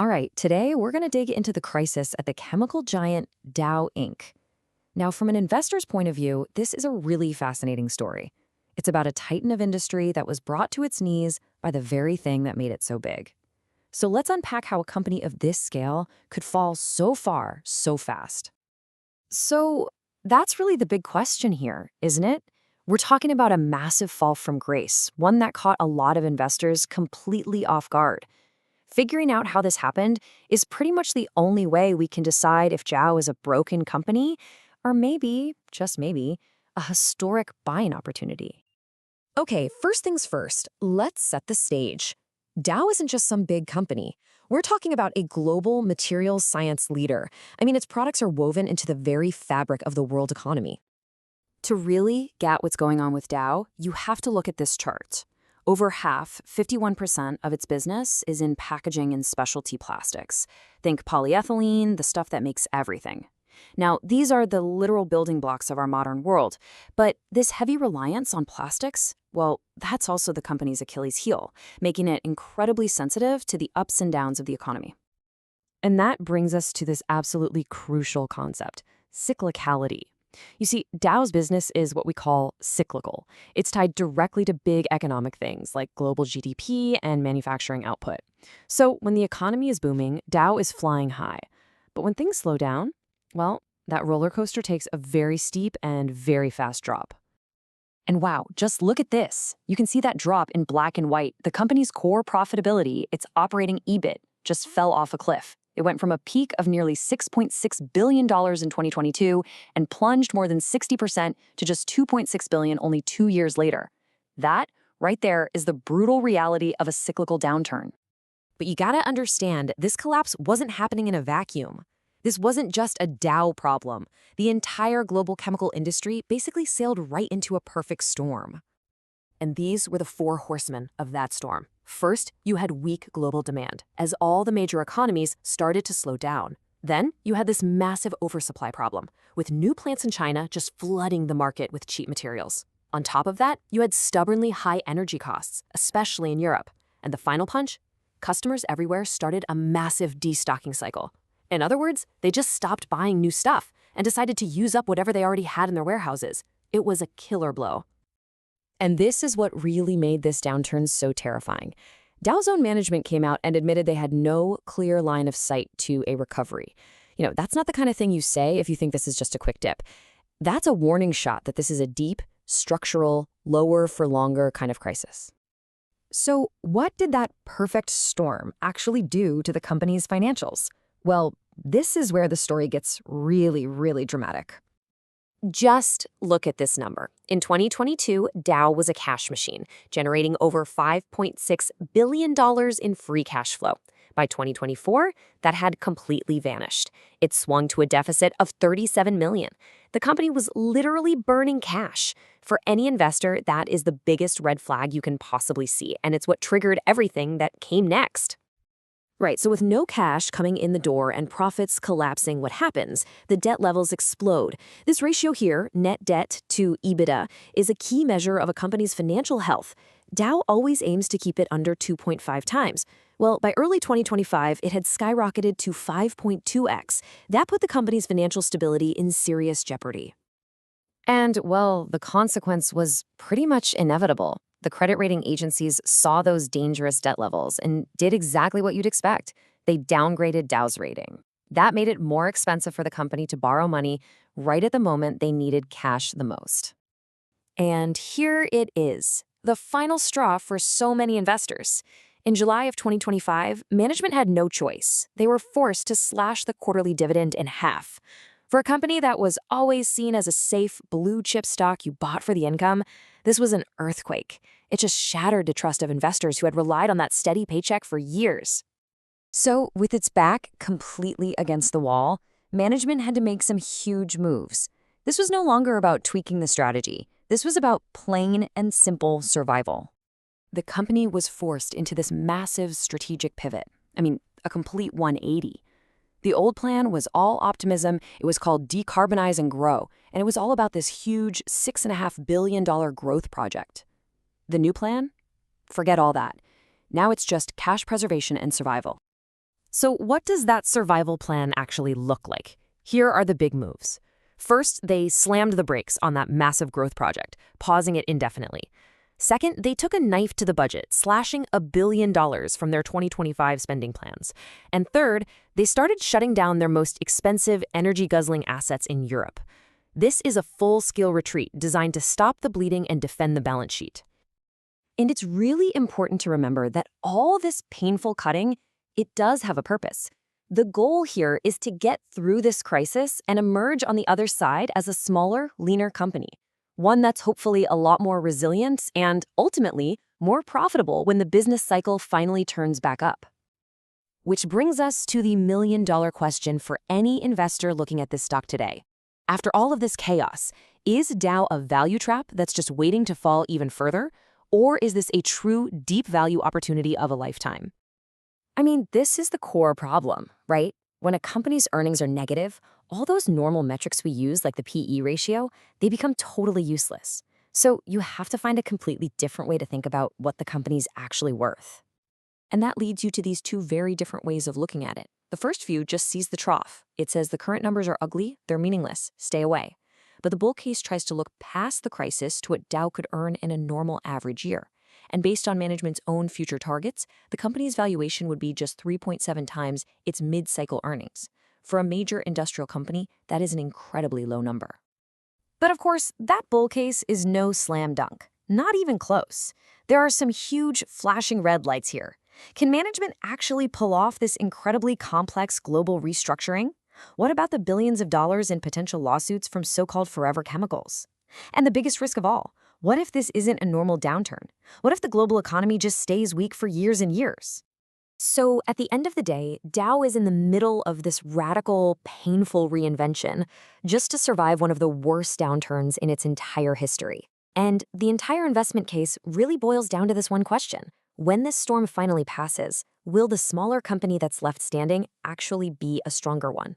All right, today we're going to dig into the crisis at the chemical giant Dow Inc. Now, from an investor's point of view, this is a really fascinating story. It's about a titan of industry that was brought to its knees by the very thing that made it so big. So let's unpack how a company of this scale could fall so far so fast. So that's really the big question here, isn't it? We're talking about a massive fall from grace, one that caught a lot of investors completely off guard. Figuring out how this happened is pretty much the only way we can decide if Dow is a broken company or maybe, just maybe, a historic buying opportunity. Okay, first things first, let's set the stage. Dow isn't just some big company. We're talking about a global materials science leader. I mean, its products are woven into the very fabric of the world economy. To really get what's going on with Dow, you have to look at this chart. Over half, 51% of its business is in packaging and specialty plastics. Think polyethylene, the stuff that makes everything. Now, these are the literal building blocks of our modern world, but this heavy reliance on plastics, well, that's also the company's Achilles heel, making it incredibly sensitive to the ups and downs of the economy. And that brings us to this absolutely crucial concept, cyclicality. You see, Dow's business is what we call cyclical. It's tied directly to big economic things like global GDP and manufacturing output. So when the economy is booming, Dow is flying high. But when things slow down, well, that roller coaster takes a very steep and very fast drop. And wow, just look at this. You can see that drop in black and white. The company's core profitability, its operating EBIT, just fell off a cliff. It went from a peak of nearly $6.6 billion in 2022 and plunged more than 60% to just $2.6 billion only 2 years later. That, right there, is the brutal reality of a cyclical downturn. But you gotta understand, this collapse wasn't happening in a vacuum. This wasn't just a Dow problem. The entire global chemical industry basically sailed right into a perfect storm. And these were the four horsemen of that storm. First, you had weak global demand, as all the major economies started to slow down. Then, you had this massive oversupply problem, with new plants in China just flooding the market with cheap materials. On top of that, you had stubbornly high energy costs, especially in Europe. And the final punch? Customers everywhere started a massive destocking cycle. In other words, they just stopped buying new stuff and decided to use up whatever they already had in their warehouses. It was a killer blow. And this is what really made this downturn so terrifying. Dow's own management came out and admitted they had no clear line of sight to a recovery. That's not the kind of thing you say if you think this is just a quick dip. That's a warning shot that this is a deep, structural, lower for longer kind of crisis. So what did that perfect storm actually do to the company's financials? Well, this is where the story gets really, really dramatic. Just look at this number. In 2022, Dow was a cash machine, generating over $5.6 billion in free cash flow. By 2024, that had completely vanished. It swung to a deficit of $37 million. The company was literally burning cash. For any investor, that is the biggest red flag you can possibly see, and it's what triggered everything that came next. Right, so with no cash coming in the door and profits collapsing, what happens? The debt levels explode. This ratio here, net debt to EBITDA, is a key measure of a company's financial health. Dow always aims to keep it under 2.5 times. Well, by early 2025, it had skyrocketed to 5.2x. That put the company's financial stability in serious jeopardy. And, well, the consequence was pretty much inevitable. The credit rating agencies saw those dangerous debt levels and did exactly what you'd expect. They downgraded Dow's rating. That made it more expensive for the company to borrow money right at the moment they needed cash the most. And here it is, the final straw for so many investors. In July of 2025, management had no choice. They were forced to slash the quarterly dividend in half. For a company that was always seen as a safe, blue-chip stock you bought for the income, this was an earthquake. It just shattered the trust of investors who had relied on that steady paycheck for years. So, with its back completely against the wall, management had to make some huge moves. This was no longer about tweaking the strategy. This was about plain and simple survival. The company was forced into this massive strategic pivot. A complete 180. The old plan was all optimism. It was called Decarbonize and Grow, and it was all about this huge $6.5 billion growth project. The new plan? Forget all that. Now it's just cash preservation and survival. So what does that survival plan actually look like? Here are the big moves. First, they slammed the brakes on that massive growth project, pausing it indefinitely. Second, they took a knife to the budget, slashing $1 billion from their 2025 spending plans. And third, they started shutting down their most expensive energy-guzzling assets in Europe. This is a full-scale retreat designed to stop the bleeding and defend the balance sheet. And it's really important to remember that all this painful cutting, it does have a purpose. The goal here is to get through this crisis and emerge on the other side as a smaller, leaner company. One that's hopefully a lot more resilient and, ultimately, more profitable when the business cycle finally turns back up. Which brings us to the million-dollar question for any investor looking at this stock today. After all of this chaos, is Dow a value trap that's just waiting to fall even further? Or is this a true deep value opportunity of a lifetime? I mean, this is the core problem, right? When a company's earnings are negative, all those normal metrics we use, like the PE ratio, they become totally useless. So you have to find a completely different way to think about what the company's actually worth. And that leads you to these two very different ways of looking at it. The first view just sees the trough. It says the current numbers are ugly, they're meaningless, stay away. But the bull case tries to look past the crisis to what Dow could earn in a normal average year. And based on management's own future targets, the company's valuation would be just 3.7 times its mid-cycle earnings. For a major industrial company, that is an incredibly low number. But of course, that bull case is no slam dunk. Not even close. There are some huge flashing red lights here. Can management actually pull off this incredibly complex global restructuring? What about the billions of dollars in potential lawsuits from so-called forever chemicals? And the biggest risk of all, what if this isn't a normal downturn? What if the global economy just stays weak for years and years? So at the end of the day, Dow is in the middle of this radical, painful reinvention just to survive one of the worst downturns in its entire history. And the entire investment case really boils down to this one question. When this storm finally passes, will the smaller company that's left standing actually be a stronger one?